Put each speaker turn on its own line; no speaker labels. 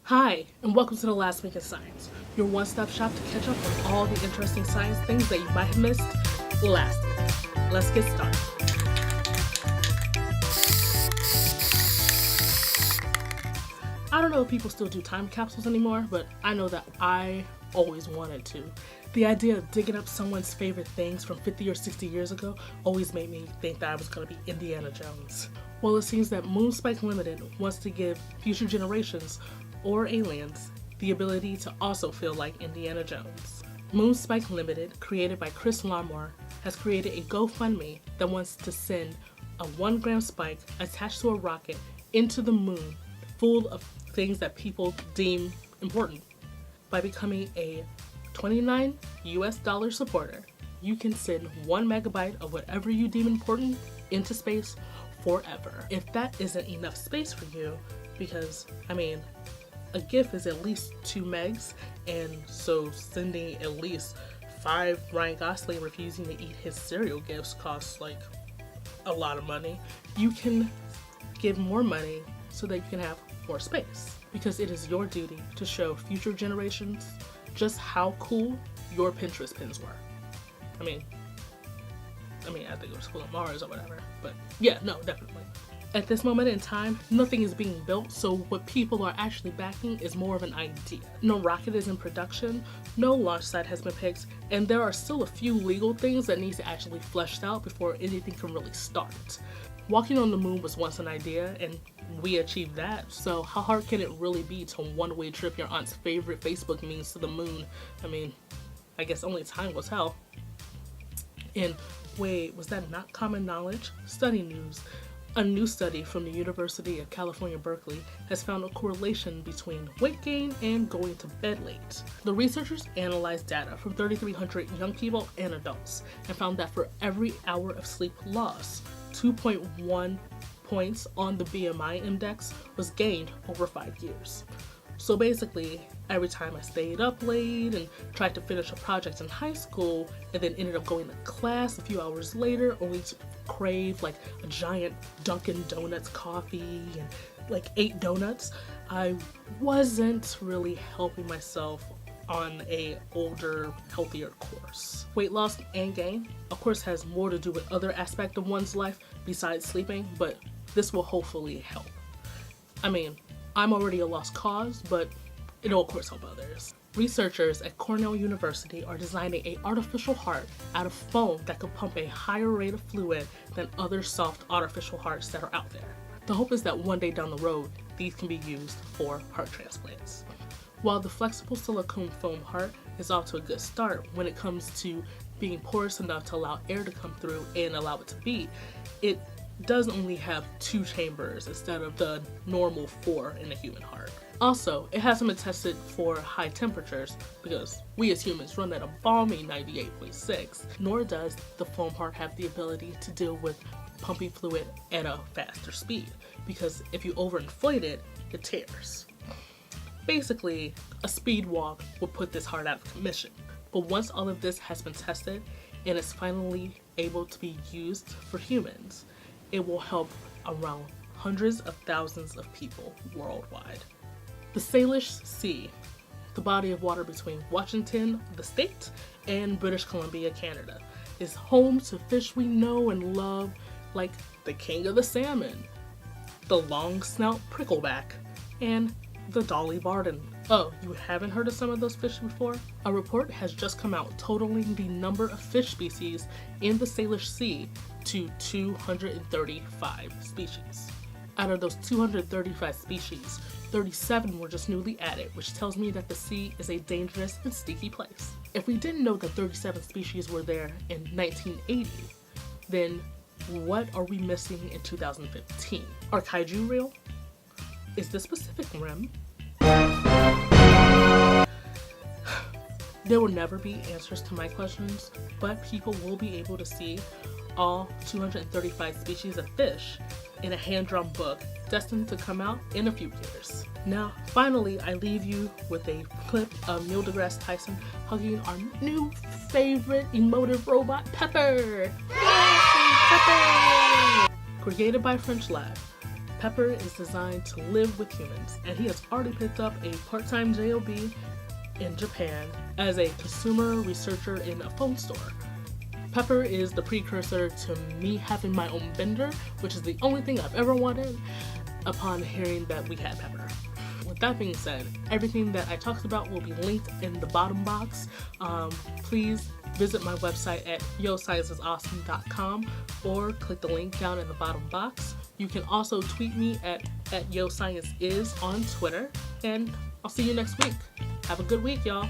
Hi, and welcome to the Last Week in Science, your one-stop shop to catch up on all the interesting science things that you might have missed last week. Let's get started. I don't know if people still do time capsules anymore, but I know that I always wanted to. The idea of digging up someone's favorite things from 50 or 60 years ago always made me think that I was going to be Indiana Jones. Well, it seems that Moonspike Limited wants to give future generations or aliens the ability to also feel like Indiana Jones. Moonspike Limited, created by Chris Larmore, has created a GoFundMe that wants to send a 1-gram spike attached to a rocket into the moon full of things that people deem important. By becoming a $29 US supporter, you can send 1 megabyte of whatever you deem important into space forever. If that isn't enough space for you, because, a GIF is at least 2 megs, and so sending at least 5 Ryan Gosling refusing to eat his cereal gifts costs like a lot of money. You can give more money so that you can have more space, because it is your duty to show future generations just how cool your Pinterest pins were. I think it was cool on Mars or whatever, but yeah, no, definitely. At this moment in time, nothing is being built, so what people are actually backing is more of an idea. No rocket is in production, no launch site has been picked, and there are still a few legal things that need to actually fleshed out before anything can really start. Walking on the moon was once an idea, and we achieved that, so how hard can it really be to one-way trip your aunt's favorite Facebook memes to the moon? I guess only time will tell. And wait, was that not common knowledge? Study news. A new study from the University of California, Berkeley has found a correlation between weight gain and going to bed late. The researchers analyzed data from 3,300 young people and adults and found that for every hour of sleep loss, 2.1 points on the BMI index was gained over 5 years. So basically, every time I stayed up late and tried to finish a project in high school and then ended up going to class a few hours later only to crave like a giant Dunkin' Donuts coffee and like 8 donuts, I wasn't really helping myself on a older, healthier course. Weight loss and gain, of course, has more to do with other aspects of one's life besides sleeping, but this will hopefully help. I'm already a lost cause, but it'll of course help others. Researchers at Cornell University are designing an artificial heart out of foam that could pump a higher rate of fluid than other soft artificial hearts that are out there. The hope is that one day down the road, these can be used for heart transplants. While the flexible silicone foam heart is off to a good start when it comes to being porous enough to allow air to come through and allow it to beat, it does only have 2 chambers instead of the normal 4 in a human heart. Also, it hasn't been tested for high temperatures because we as humans run at a balmy 98.6, nor does the foam heart have the ability to deal with pumping fluid at a faster speed, because if you overinflate it, it tears. Basically, a speed walk would put this heart out of commission. But once all of this has been tested and is finally able to be used for humans, it will help around hundreds of thousands of people worldwide. The Salish Sea, the body of water between Washington, the state, and British Columbia, Canada, is home to fish we know and love like the king of the salmon, the long snout prickleback, and the Dolly Varden. Oh, you haven't heard of some of those fish before? A report has just come out totaling the number of fish species in the Salish Sea to 235 species. Out of those 235 species, 37 were just newly added, which tells me that the sea is a dangerous and stinky place. If we didn't know that 37 species were there in 1980, then what are we missing in 2015? Are kaiju real? Is this Pacific Rim? There will never be answers to my questions, but people will be able to see all 235 species of fish in a hand-drawn book destined to come out in a few years. Now, finally, I leave you with a clip of Neil deGrasse Tyson hugging our new favorite emotive robot, Pepper! Yay, Pepper! Created by French Lab, Pepper is designed to live with humans, and he has already picked up a part-time job in Japan as a consumer researcher in a phone store. Pepper is the precursor to me having my own bender, which is the only thing I've ever wanted upon hearing that we had Pepper. With that being said, everything that I talked about will be linked in the bottom box. Please visit my website at yoscienceisawesome.com or click the link down in the bottom box. You can also tweet me at yoscienceis on Twitter, and I'll see you next week. Have a good week, y'all.